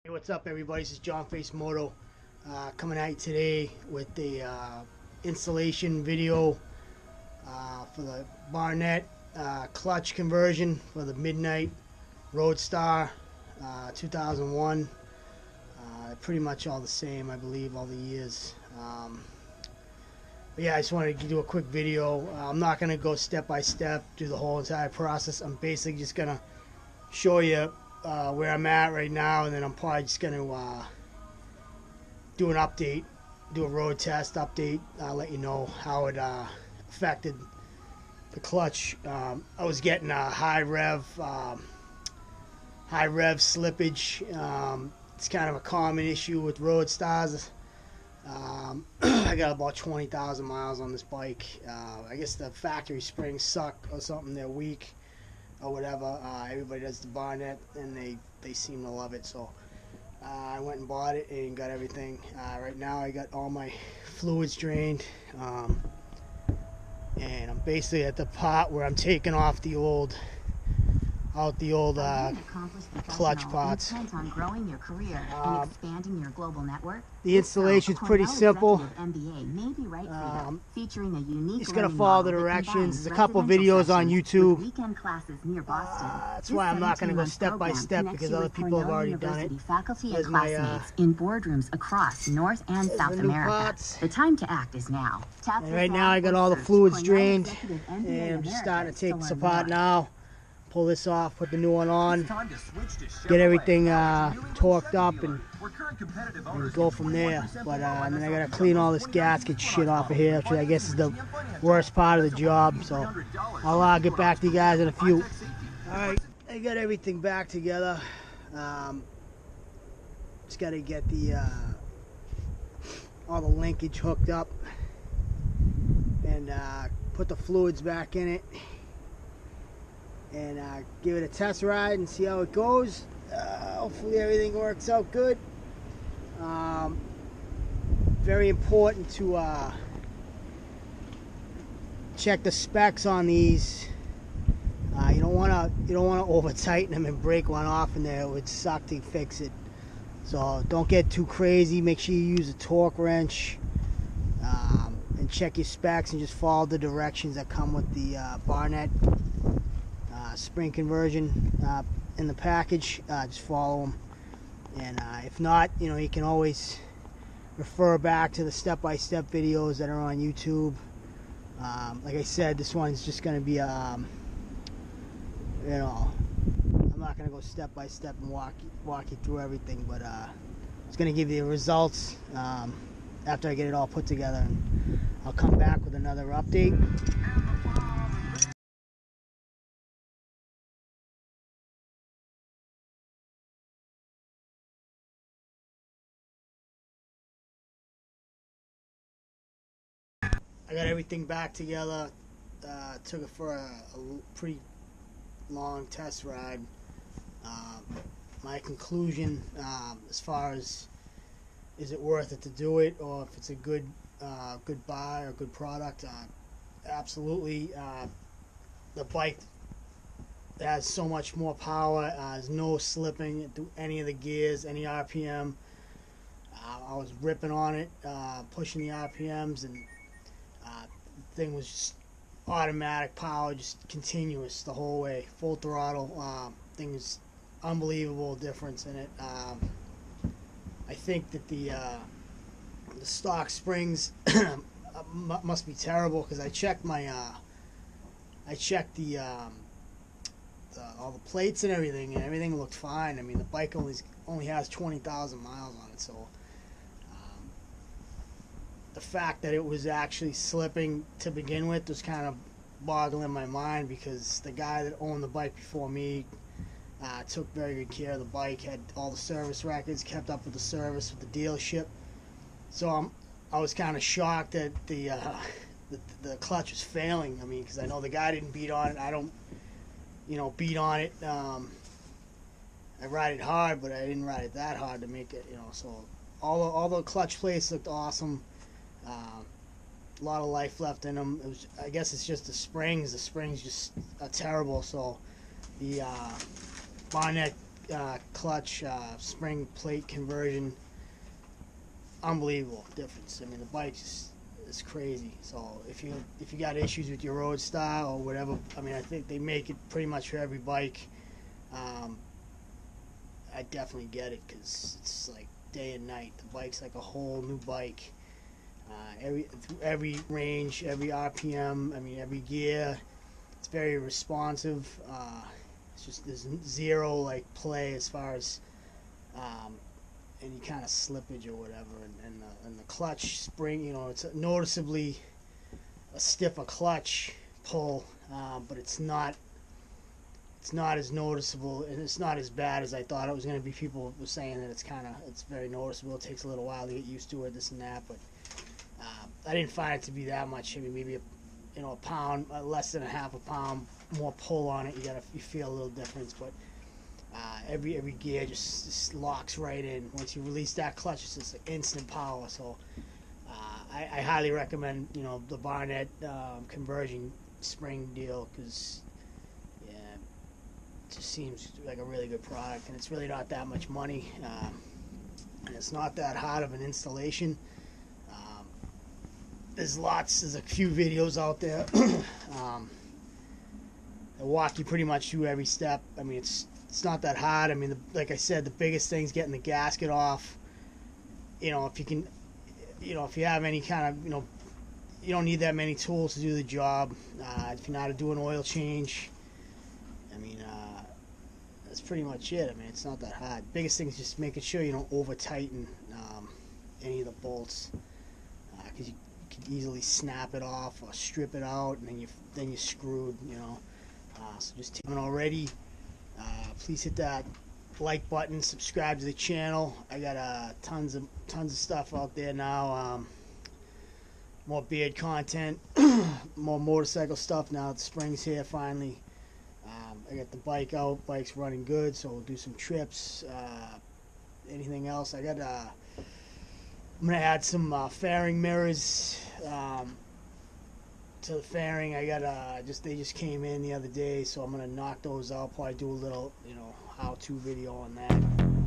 Hey, what's up, everybody? This is Johnface Moto coming at you today with the installation video for the Barnett clutch conversion for the Midnight Roadstar 2001. Pretty much all the same, I believe, all the years. But yeah, I just wanted to do a quick video. I'm not going to go step by step, do the whole entire process. I'm basically just going to show you where I'm at right now, and then I'm probably just going to do an update, do a road test update, let you know how it affected the clutch. I was getting a high rev slippage. It's kind of a common issue with Roadstars. I got about 20,000 miles on this bike. I guess the factory springs suck or something, they're weak or whatever. Everybody does the Barnett and they seem to love it, so I went and bought it and got everything. Right now I got all my fluids drained, and I'm basically at the part where I'm taking off the old clutch pots. On growing your career and expanding your global network. The installation is pretty simple. MBA may be right for you, featuring a unique just gonna follow the directions. There's a couple videos on YouTube. Weekend classes near Boston. That's why I'm not gonna go step by step, because other people have already done it. Faculty and classmates in boardrooms across North and South America. Pots. The time to act is now. And right now I got all the fluids drained, and I'm just starting to take this apart now. Pull this off, put the new one on, get everything torqued up, and go from there. But and then I gotta clean all this gasket shit off of here, which I guess is the worst part of the job. So I'll get back to you guys in a few. Alright, I got everything back together. Just gotta get the all the linkage hooked up and put the fluids back in it, and give it a test ride and see how it goes. Hopefully everything works out good. Very important to check the specs on these. You don't want to over tighten them and break one off in there. It would suck to fix it. So don't get too crazy. Make sure you use a torque wrench, and check your specs and just follow the directions that come with the Barnett spring conversion in the package. Just follow them, and if not, you can always refer back to the step-by-step videos that are on YouTube. Like I said, this one's just going to be I'm not going to go step-by-step and walk you through everything, but it's going to give you the results after I get it all put together, and I'll come back with another update. I got everything back together. Took it for a pretty long test ride. My conclusion, as far as is it worth it to do it, or if it's a good buy or good product, absolutely. The bike has so much more power. There's no slipping through any of the gears, any RPM. I was ripping on it, pushing the RPMs, and the thing was just automatic power, just continuous the whole way, full throttle. Thing is unbelievable difference in it. I think that the stock springs must be terrible, because I checked my all the plates and everything looked fine. I mean, the bike only has 20,000 miles on it, so the fact that it was actually slipping to begin with was kind of boggling my mind, because the guy that owned the bike before me took very good care of the bike, had all the service records, kept up with the service with the dealership. So I was kind of shocked that the clutch was failing. I mean, because I know the guy didn't beat on it. I don't, beat on it. I ride it hard, but I didn't ride it that hard to make it, So all the clutch plates looked awesome. A lot of life left in them. I guess it's just the springs. The springs just are terrible. So the Barnett clutch, spring plate conversion, unbelievable difference. I mean, the bike is crazy. So if you got issues with your Roadstar or whatever, I mean, I think they make it pretty much for every bike. I definitely get it, because it's like day and night. The bike's like a whole new bike. Every range, every RPM, I mean, every gear, it's very responsive. It's just, there's zero like play as far as any kind of slippage or whatever. And the clutch spring, you know, it's noticeably a stiffer clutch pull, but it's not as noticeable, and it's not as bad as I thought it was going to be. People were saying that it's very noticeable. It takes a little while to get used to it, this and that, but I didn't find it to be that much. I mean, maybe a pound, less than a half a pound more pull on it. You feel a little difference, but every gear just locks right in. Once you release that clutch, it's just instant power. So I highly recommend, you know, the Barnett conversion spring deal, because it just seems like a really good product, and it's really not that much money, and it's not that hard of an installation. There's a few videos out there that walk you pretty much through every step. I mean, it's not that hard. I mean, like I said, the biggest thing's getting the gasket off. You know, if you can, you know, if you have any kind of, you know, you don't need that many tools to do the job. If you know how to do an oil change, I mean, that's pretty much it. I mean, it's not that hard. Biggest thing is just making sure you don't over tighten any of the bolts, because you can easily snap it off or strip it out, and then you're screwed. You know. So just already, please hit that like button, subscribe to the channel. I got tons of stuff out there now. More beard content, more motorcycle stuff now that spring's here finally. I got the bike out, bike's running good, so we'll do some trips. Anything else? I'm gonna add some fairing mirrors to the fairing. I got they just came in the other day, so I'm gonna knock those out. Probably do a little, you know, how-to video on that.